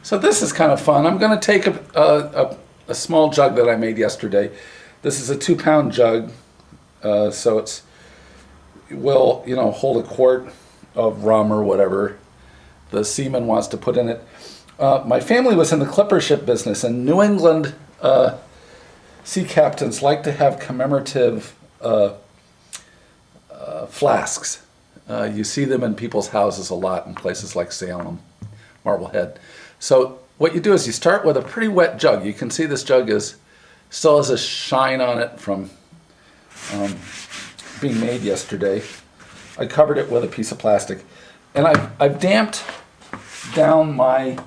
So this is kind of fun. I'm going to take a small jug that I made yesterday. This is a 2-pound jug, so it will hold a quart of rum or whatever the seaman wants to put in it. My family was in the clipper ship business, and New England sea captains like to have commemorative flasks. You see them in people's houses a lot in places like Salem, Marblehead. So what you do is you start with a pretty wet jug. You can see this jug still has a shine on it from being made yesterday. I covered it with a piece of plastic, and I've damped down my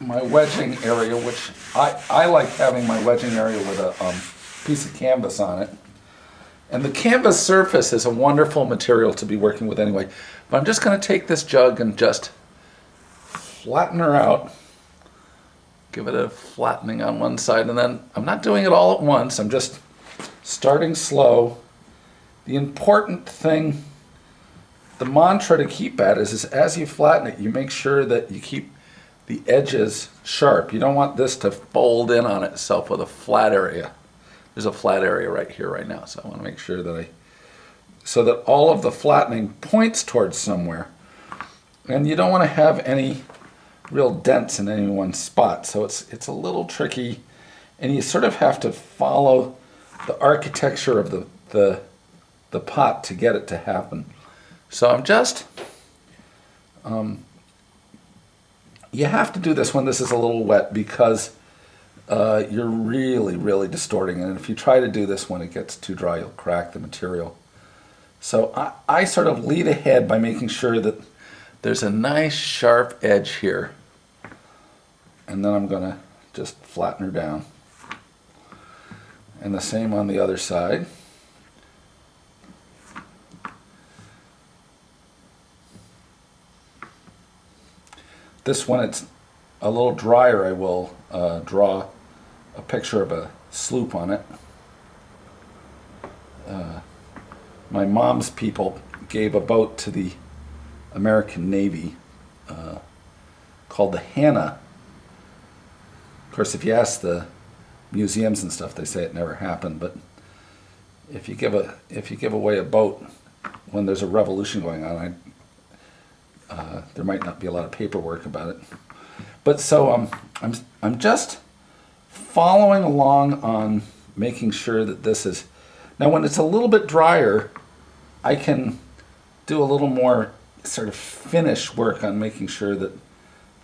wedging area, which I like having my wedging area with a piece of canvas on it. And the canvas surface is a wonderful material to be working with anyway. But I'm just going to take this jug and just flatten her out. Give it a flattening on one side, and then I'm not doing it all at once. I'm just starting slow. The important thing, the mantra to keep at is as you flatten it, you make sure that you keep the edges sharp. You don't want this to fold in on itself with a flat area. There's a flat area right here right now, so I want to make sure that so that all of the flattening points towards somewhere. And you don't want to have any real dents in any one spot, so it's a little tricky, and you sort of have to follow the architecture of the pot to get it to happen. So I'm just you have to do this when this is a little wet, because you're really distorting it, and if you try to do this when it gets too dry, you'll crack the material. So I sort of lead ahead by making sure that there's a nice sharp edge here, and then I'm going to just flatten her down. And the same on the other side. This, when it's a little drier, I will draw a picture of a sloop on it. My mom's people gave a boat to the American Navy called the Hannah. Of course, if you ask the museums and stuff, they say it never happened. But if you give away a boat when there's a revolution going on, there might not be a lot of paperwork about it. But so I'm just following along on making sure that this is. Now, when it's a little bit drier, I can do a little more sort of finish work on making sure that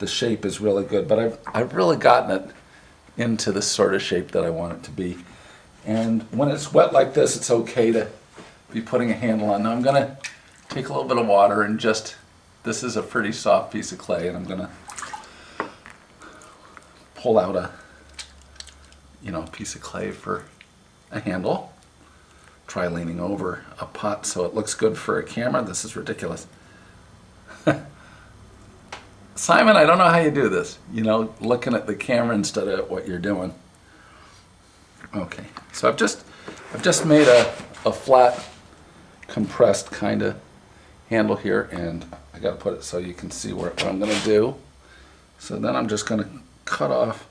the shape is really good. But I've really gotten it into the sort of shape that I want it to be. And when it's wet like this, it's okay to be putting a handle on. Now I'm going to take a little bit of water and just, this is a pretty soft piece of clay, and I'm going to pull out a piece of clay for a handle. Try leaning over a pot so it looks good for a camera. This is ridiculous. Simon, I don't know how you do this. Looking at the camera instead of what you're doing. Okay, so I've just made a flat, compressed kind of handle here, and I got to put it so you can see what I'm going to do. So then I'm just going to cut off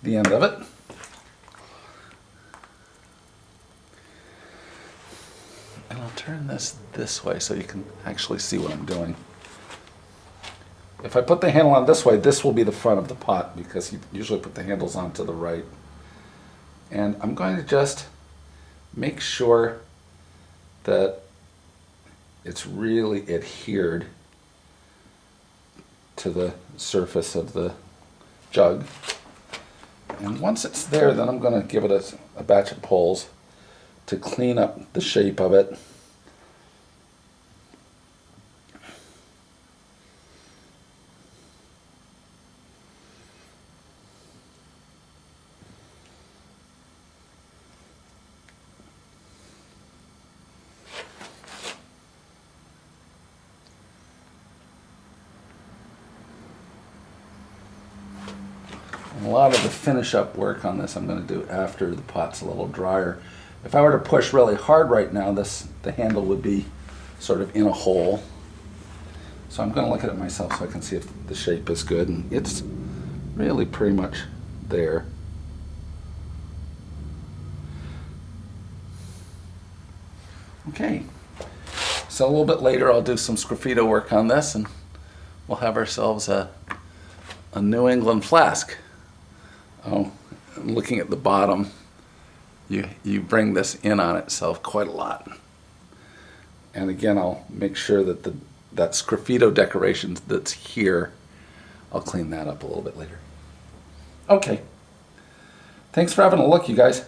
the end of it. And I'll turn this way so you can actually see what I'm doing. If I put the handle on this way, this will be the front of the pot, because you usually put the handles on to the right. And I'm going to just make sure that it's really adhered to the surface of the jug. And once it's there, then I'm going to give it a batch of pulls to clean up the shape of it. A lot of the finish up work on this I'm going to do after the pot's a little drier. If I were to push really hard right now, the handle would be sort of in a hole. So I'm going to look at it myself so I can see if the shape is good, and it's really pretty much there. Okay, so a little bit later I'll do some sgraffito work on this and we'll have ourselves a New England flask. Oh, I'm looking at the bottom. You bring this in on itself quite a lot. And again, I'll make sure that that sgraffito decoration that's here, I'll clean that up a little bit later. Okay, thanks for having a look, you guys.